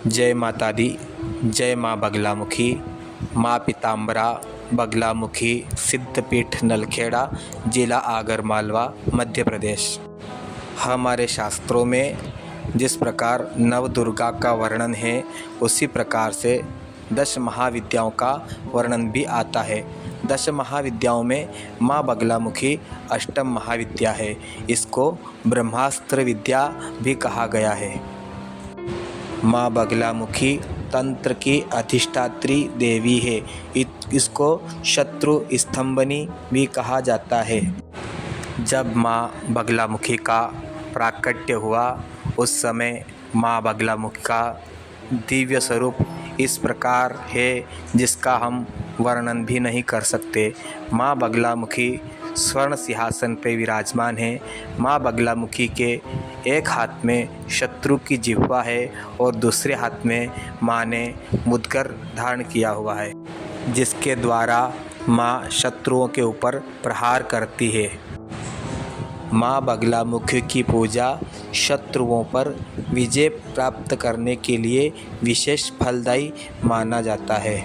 जय माता दी। जय माँ बगलामुखी। माँ पीताम्बरा बगलामुखी सिद्धपीठ नलखेड़ा, जिला आगरमालवा, मध्य प्रदेश। हमारे शास्त्रों में जिस प्रकार नवदुर्गा का वर्णन है, उसी प्रकार से 10 महाविद्याओं का वर्णन भी आता है। 10 महाविद्याओं में माँ बगलामुखी अष्टम महाविद्या है। इसको ब्रह्मास्त्र विद्या भी कहा गया है। माँ बगलामुखी तंत्र की अधिष्ठात्री देवी है। इसको शत्रु स्तंभनी भी कहा जाता है। जब माँ बगलामुखी का प्राकट्य हुआ, उस समय माँ बगलामुखी का दिव्य स्वरूप इस प्रकार है जिसका हम वर्णन भी नहीं कर सकते। माँ बगलामुखी स्वर्ण सिंहासन पर विराजमान है। माँ बगलामुखी के एक हाथ में शत्रु की जिह्वा है और दूसरे हाथ में माँ ने मुद्गर धारण किया हुआ है, जिसके द्वारा माँ शत्रुओं के ऊपर प्रहार करती है। माँ बगलामुखी की पूजा शत्रुओं पर विजय प्राप्त करने के लिए विशेष फलदायी माना जाता है।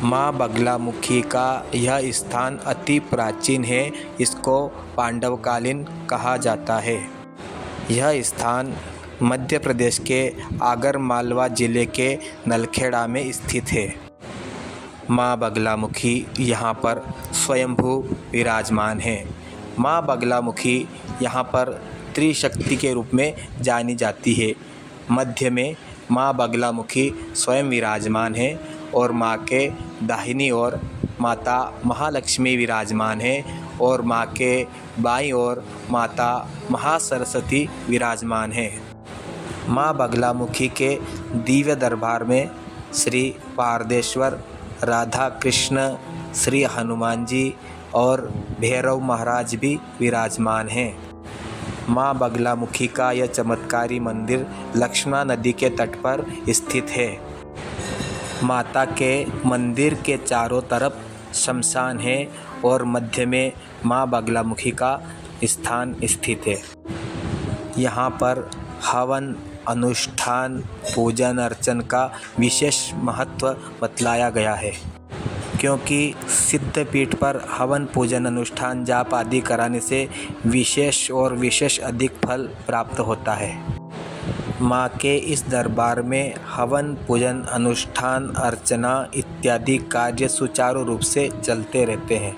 माँ बगलामुखी का यह स्थान अति प्राचीन है। इसको पांडवकालीन कहा जाता है। यह स्थान मध्य प्रदेश के आगरमालवा जिले के नलखेड़ा में स्थित है। माँ बगलामुखी यहाँ पर स्वयंभू विराजमान है। माँ बगलामुखी यहाँ पर त्रिशक्ति के रूप में जानी जाती है। मध्य में माँ बगलामुखी स्वयं विराजमान है और माँ के दाहिनी ओर माता महालक्ष्मी विराजमान है और माँ के बाईं ओर माता महासरस्वती विराजमान है। माँ बगलामुखी के दिव्य दरबार में श्री पारदेश्वर, राधा कृष्ण, श्री हनुमान जी और भैरव महाराज भी विराजमान हैं। माँ बगलामुखी का यह चमत्कारी मंदिर लक्ष्मणा नदी के तट पर स्थित है। माता के मंदिर के चारों तरफ शमशान है और मध्य में माँ बगलामुखी का स्थान स्थित है। यहाँ पर हवन, अनुष्ठान, पूजन अर्चन का विशेष महत्व बतलाया गया है, क्योंकि सिद्धपीठ पर हवन, पूजन, अनुष्ठान, जाप आदि कराने से विशेष अधिक फल प्राप्त होता है। माँ के इस दरबार में हवन, पूजन, अनुष्ठान, अर्चना इत्यादि कार्य सुचारू रूप से चलते रहते हैं।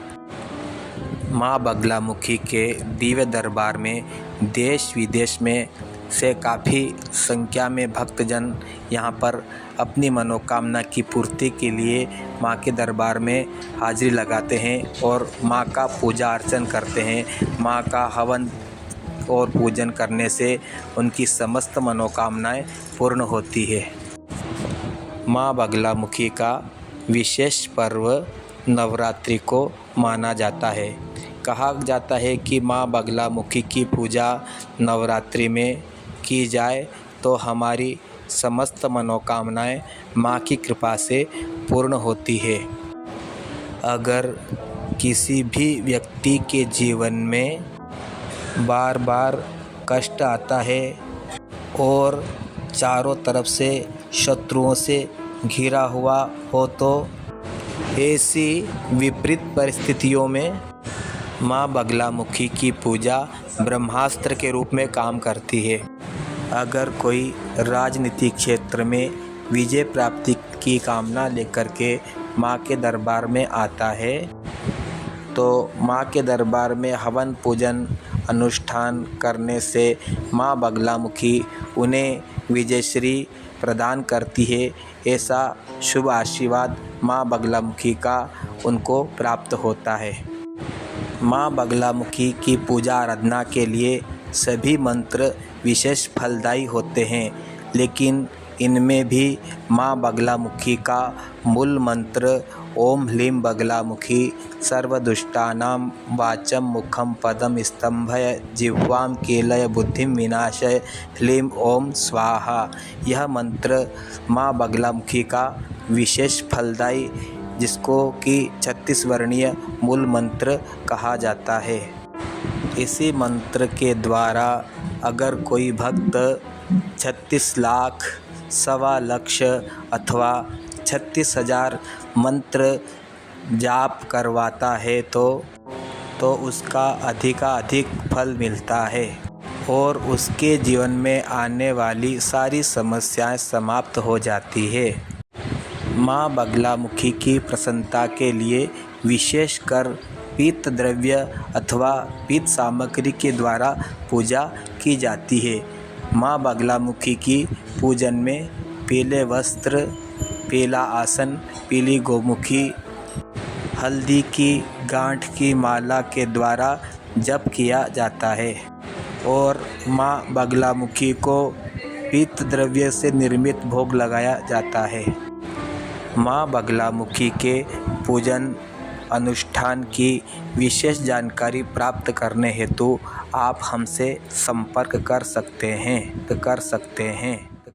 माँ बगलामुखी के दिव्य दरबार में देश विदेश में से काफ़ी संख्या में भक्तजन यहाँ पर अपनी मनोकामना की पूर्ति के लिए माँ के दरबार में हाजिरी लगाते हैं और माँ का पूजा अर्चन करते हैं। माँ का हवन और पूजन करने से उनकी समस्त मनोकामनाएं पूर्ण होती है। माँ बगलामुखी का विशेष पर्व नवरात्रि को माना जाता है। कहा जाता है कि माँ बगलामुखी की पूजा नवरात्रि में की जाए तो हमारी समस्त मनोकामनाएं माँ की कृपा से पूर्ण होती है। अगर किसी भी व्यक्ति के जीवन में बार बार कष्ट आता है और चारों तरफ से शत्रुओं से घिरा हुआ हो, तो ऐसी विपरीत परिस्थितियों में माँ बगलामुखी की पूजा ब्रह्मास्त्र के रूप में काम करती है। अगर कोई राजनीतिक क्षेत्र में विजय प्राप्ति की कामना लेकर के माँ के दरबार में आता है, तो माँ के दरबार में हवन, पूजन, अनुष्ठान करने से माँ बगलामुखी उन्हें विजयश्री प्रदान करती है। ऐसा शुभ आशीर्वाद माँ बगलामुखी का उनको प्राप्त होता है। माँ बगलामुखी की पूजा आराधना के लिए सभी मंत्र विशेष फलदायी होते हैं, लेकिन इनमें भी माँ बगलामुखी का मूल मंत्र ओम ह्लीं बगलामुखी सर्वदुष्टानां वाचं मुखं पदं स्तंभय जिह्वां कीलय बुद्धिं विनाशय ह्लीं ओम स्वाहा। यह मंत्र माँ बगलामुखी का विशेष फलदायी, जिसको कि 36 वर्णीय मूल मंत्र कहा जाता है। इसी मंत्र के द्वारा अगर कोई भक्त 36 लाख, 1.25 लाख अथवा 36,000 मंत्र जाप करवाता है तो उसका अधिकाधिक फल मिलता है और उसके जीवन में आने वाली सारी समस्याएं समाप्त हो जाती है। माँ बगलामुखी की प्रसन्नता के लिए विशेषकर पीत द्रव्य अथवा पीत सामग्री के द्वारा पूजा की जाती है। माँ बगलामुखी की पूजन में पीले वस्त्र, पीला आसन, पीली गौमुखी, हल्दी की गांठ की माला के द्वारा जप किया जाता है और माँ बगलामुखी को पीत द्रव्य से निर्मित भोग लगाया जाता है। माँ बगलामुखी के पूजन अनुष्ठान की विशेष जानकारी प्राप्त करने हेतु आप हमसे संपर्क कर सकते हैं।